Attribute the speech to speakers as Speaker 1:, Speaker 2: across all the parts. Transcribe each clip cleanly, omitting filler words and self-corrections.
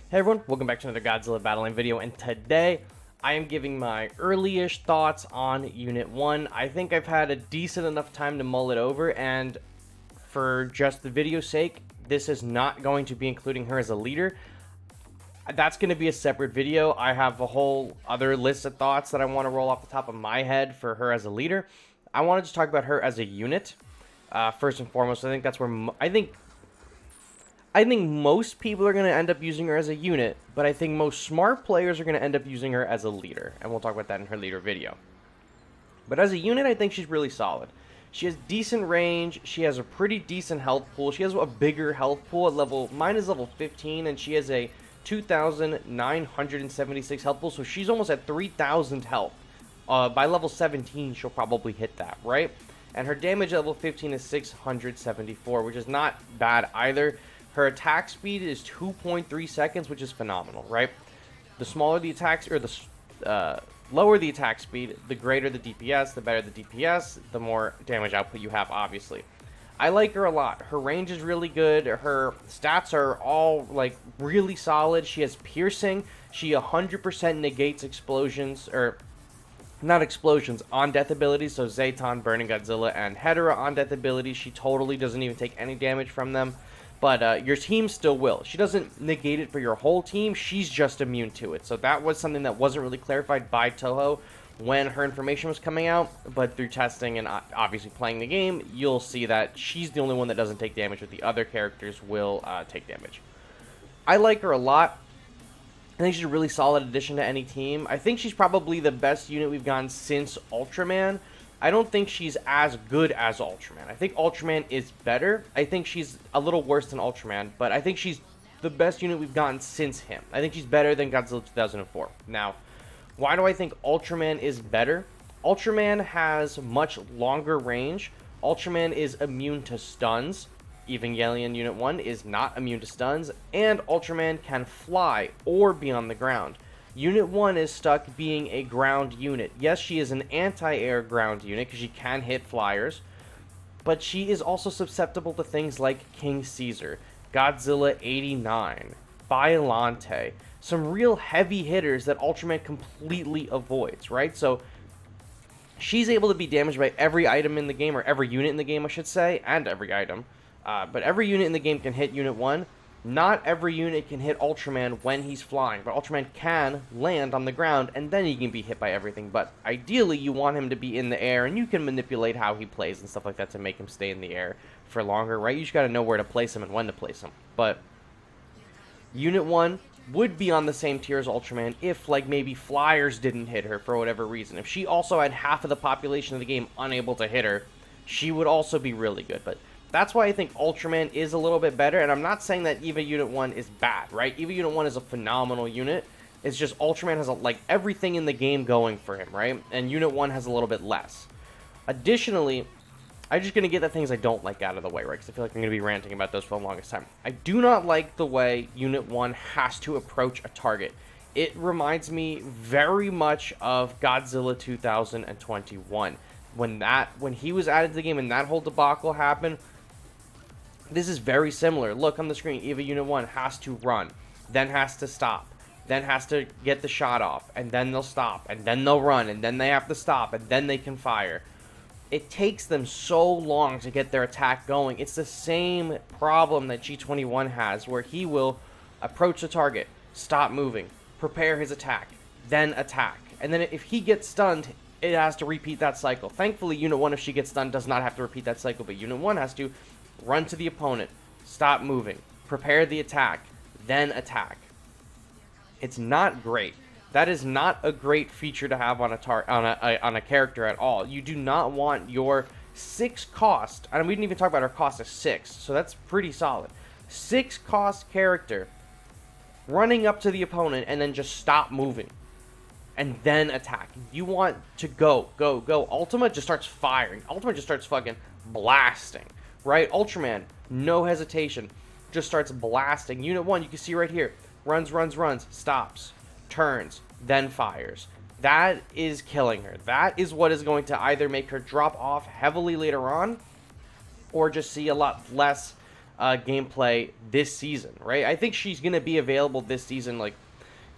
Speaker 1: Hey everyone, welcome back to another Godzilla Battle Line video, and today I am giving my early-ish thoughts on Unit 1. I think I've had a decent enough time to mull it over, and for just the video's sake, this is not going to be including her as a leader. That's going to be a separate video. I have a whole other list of thoughts that I want to roll off the top of my head for her as a leader. I want to just talk about her as a unit, first and foremost. I think that's where I think most people are going to end up using her as a unit, but I think most smart players are going to end up using her as a leader, and we'll talk about that in her leader video. But as a unit, I think she's really solid. She has decent range, she has a pretty decent health pool, she has a bigger health pool at mine is level 15, and she has a 2,976 health pool, so she's almost at 3,000 health. By level 17, she'll probably hit that, right? And her damage at level 15 is 674, which is not bad either. Her attack speed is 2.3 seconds, which is phenomenal, right? The smaller the attacks, or the lower the attack speed, the greater the DPS, the better the DPS, the more damage output you have, obviously. I like her a lot. Her range is really good. Her stats are all, like, really solid. She has piercing. She 100% negates explosions, or not explosions, on-death abilities. So Zayton, Burning Godzilla, and Hedorah on-death abilities. She totally doesn't even take any damage from them. But your team still will. She doesn't negate it for your whole team. She's just immune to it. So that was something that wasn't really clarified by Toho when her information was coming out. But through testing and obviously playing the game, you'll see that she's the only one that doesn't take damage, but the other characters will take damage. I like her a lot. I think she's a really solid addition to any team. I think she's probably the best unit we've gotten since Ultraman. I don't think she's as good as Ultraman. I think Ultraman is better. I think she's a little worse than Ultraman, but I think she's the best unit we've gotten since him. I think she's better than Godzilla 2004. Now, why do I think Ultraman is better? Ultraman has much longer range. Ultraman is immune to stuns. Evangelion Unit 1 is not immune to stuns, and Ultraman can fly or be on the ground. Unit 1 is stuck being a ground unit. Yes, she is an anti-air ground unit because she can hit flyers, but she is also susceptible to things like King Caesar, Godzilla 89, Biollante, some real heavy hitters that Ultraman completely avoids, right? So she's able to be damaged by every item in the game, or every unit in the game, I should say, and every item. But every unit in the game can hit Unit 1. Not every unit can hit Ultraman when he's flying, but Ultraman can land on the ground, and then he can be hit by everything. But ideally, you want him to be in the air, and you can manipulate how he plays and stuff like that to make him stay in the air for longer, right? You just gotta know where to place him and when to place him. But Unit 1 would be on the same tier as Ultraman if, like, maybe flyers didn't hit her for whatever reason. If she also had half of the population of the game unable to hit her, she would also be really good. But that's why I think Ultraman is a little bit better, and I'm not saying that Eva Unit 1 is bad, right? Eva Unit 1 is a phenomenal unit. It's just Ultraman has, like, everything in the game going for him, right? And Unit 1 has a little bit less. Additionally, I'm just going to get the things I don't like out of the way, right? Because I feel like I'm going to be ranting about those for the longest time. I do not like the way Unit 1 has to approach a target. It reminds me very much of Godzilla 2021. When he was added to the game and that whole debacle happened, this is very similar. Look on the screen. Eva Unit 1 has to run, then has to stop, then has to get the shot off, and then they'll stop, and then they'll run, and then they have to stop, and then they can fire. It takes them so long to get their attack going. It's the same problem that G21 has, where he will approach the target, stop moving, prepare his attack, then attack. And then if he gets stunned, it has to repeat that cycle. Thankfully, Unit 1, if she gets stunned, does not have to repeat that cycle, but Unit 1 has to run to the opponent, stop moving, prepare the attack, then attack. It's not great. That is not a great feature to have on a character at all. You do not want your 6 cost, and we didn't even talk about her cost of 6, so that's pretty solid. 6 cost character running up to the opponent and then just stop moving and then attack. You want to go. Ultima just starts firing. Ultima just starts fucking blasting. Right? Ultraman, no hesitation, just starts blasting. Unit 1, you can see right here, runs, stops, turns, then fires. That is killing her. That is what is going to either make her drop off heavily later on, or just see a lot less gameplay this season, right? I think she's going to be available this season, like,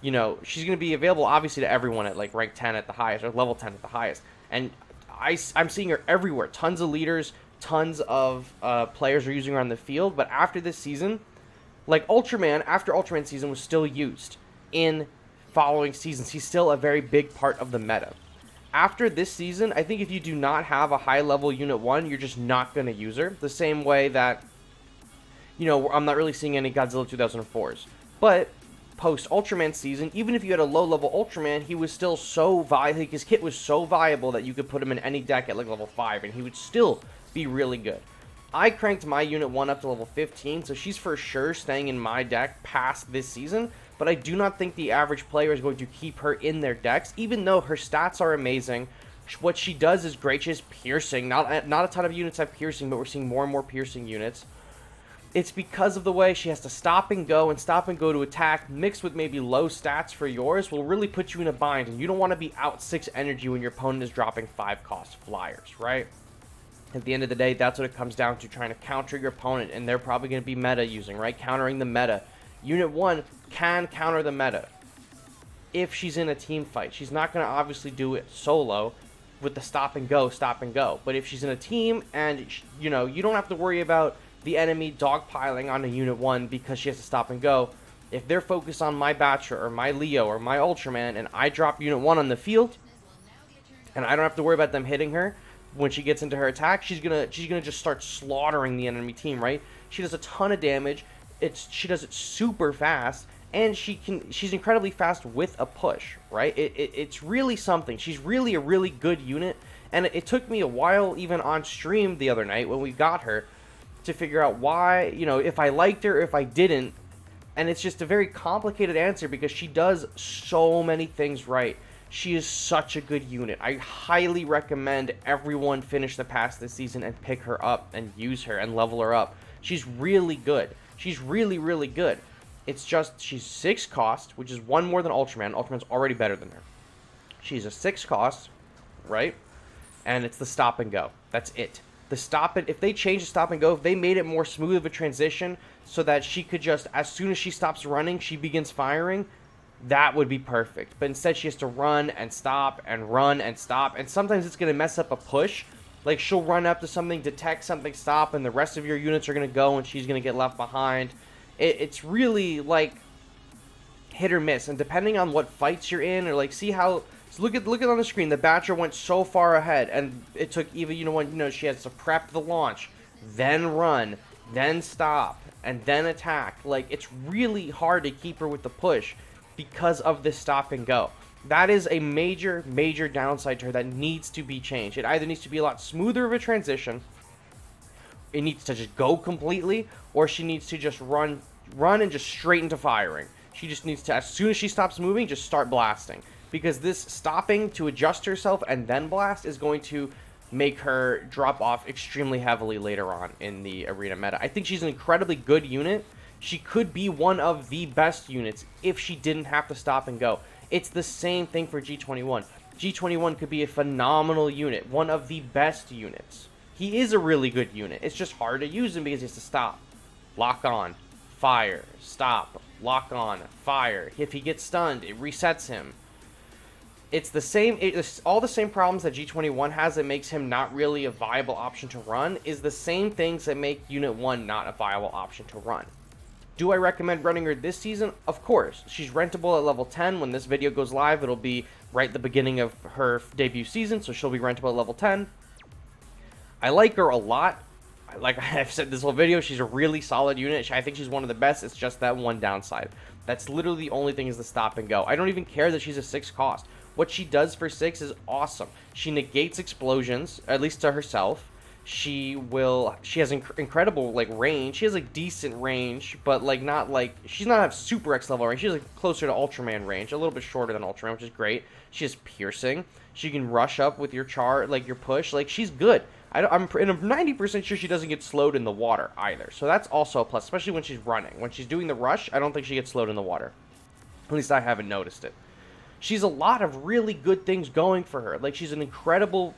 Speaker 1: you know, she's going to be available obviously to everyone at like rank 10 at the highest, or level 10 at the highest. And I'm seeing her everywhere. Tons of leaders, tons of players are using her on the field. But after this season, like Ultraman, after Ultraman season was still used in following seasons. He's still a very big part of the meta. After this season, I think if you do not have a high level Unit 1, you're just not going to use her. The same way that, you know, I'm not really seeing any Godzilla 2004s. But post Ultraman season, even if you had a low level Ultraman, he was still so viable. His kit was so viable that you could put him in any deck at like level 5 and he would still be really good. I cranked my Unit 1 up to level 15, so she's for sure staying in my deck past this season, but I do not think the average player is going to keep her in their decks, even though her stats are amazing. What she does is great. She has piercing. Not a ton of units have piercing, but we're seeing more and more piercing units. It's because of the way she has to stop and go to attack, mixed with maybe low stats for yours, will really put you in a bind. And you don't want to be out 6 energy when your opponent is dropping 5 cost flyers, right? At the end of the day, that's what it comes down to, trying to counter your opponent. And they're probably going to be meta using, right? Countering the meta. Unit 1 can counter the meta if she's in a team fight. She's not going to obviously do it solo with the stop and go. But if she's in a team and, you know, you don't have to worry about the enemy dogpiling on a Unit 1 because she has to stop and go. If they're focused on my Batcher or my Leo or my Ultraman and I drop Unit 1 on the field and I don't have to worry about them hitting her when she gets into her attack, she's gonna just start slaughtering the enemy team, right? She does a ton of damage. She does it super fast, and she's incredibly fast with a push, right? It's really something. She's really a really good unit, and it took me a while, even on stream the other night when we got her, to figure out why, you know, if I liked her or if I didn't. And it's just a very complicated answer because she does so many things right. She is such a good unit. I highly recommend everyone finish the past this season and pick her up and use her and level her up. She's really good. She's really, really good. It's just she's 6 cost, which is 1 more than Ultraman. Ultraman's already better than her. She's a 6 cost, right? And it's the stop and go. That's it. The stop and if they change the stop and go, if they made it more smooth of a transition so that she could just, as soon as she stops running, she begins firing, that would be perfect. But instead she has to run and stop and run and stop, and sometimes it's going to mess up a push. Like she'll run up to something, detect something, stop, and the rest of your units are going to go and she's going to get left behind. It's really like hit or miss, and depending on what fights you're in, or like see how, so look at on the screen, the Batcher went so far ahead, and it took Eva-01, you know, she has to prep the launch, then run, then stop, and then attack. Like it's really hard to keep her with the push because of this stop and go. That is a major, major downside to her that needs to be changed. It either needs to be a lot smoother of a transition, it needs to just go completely, or she needs to just run and just straight into firing. She just needs to, as soon as she stops moving, just start blasting. Because this stopping to adjust herself and then blast is going to make her drop off extremely heavily later on in the arena meta. I think she's an incredibly good unit. She could be one of the best units if she didn't have to stop and go. It's the same thing for G21. G21 could be a phenomenal unit, one of the best units. He is a really good unit. It's just hard to use him because he has to stop, lock on, fire, stop, lock on, fire. If he gets stunned, it resets him. It's the same, it's all the same problems that G21 has that makes him not really a viable option to run, is the same things that make Unit 1 not a viable option to run. Do I recommend running her this season? Of course. She's rentable at level 10. When this video goes live, it'll be right at the beginning of her debut season, so she'll be rentable at level 10. I like her a lot. Like I've said this whole video, she's a really solid unit. I think she's one of the best. It's just that one downside. That's literally the only thing, is the stop and go. I don't even care that she's a 6 cost. What she does for 6 is awesome. She negates explosions, at least to herself. She has incredible like range. She has like decent range, but like not like, she's not have super X level range. She's like closer to Ultraman range, a little bit shorter than Ultraman, which is great. She has piercing. She can rush up with your like your push. Like she's good. I'm 90% sure she doesn't get slowed in the water either. So that's also a plus, especially when she's running. When she's doing the rush, I don't think she gets slowed in the water. At least I haven't noticed it. she's a lot of really good things going for her. Like, she's an incredible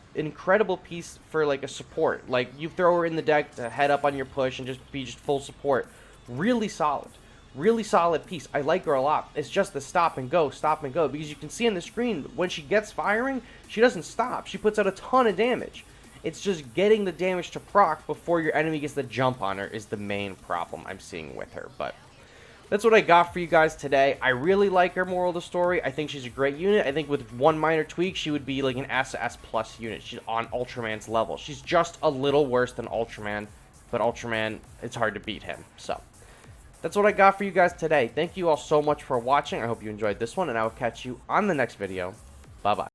Speaker 1: piece for, like, a support. Like, you throw her in the deck to head up on your push and just be just full support. Really solid. Really solid piece. I like her a lot. It's just the stop and go, because you can see on the screen, when she gets firing, she doesn't stop. She puts out a ton of damage. It's just getting the damage to proc before your enemy gets the jump on her is the main problem I'm seeing with her. But that's what I got for you guys today. I really like her, moral of the story. I think she's a great unit. I think with one minor tweak, she would be like an S plus unit. She's on Ultraman's level. She's just a little worse than Ultraman, but Ultraman, it's hard to beat him. So that's what I got for you guys today. Thank you all so much for watching. I hope you enjoyed this one, and I will catch you on the next video. Bye-bye.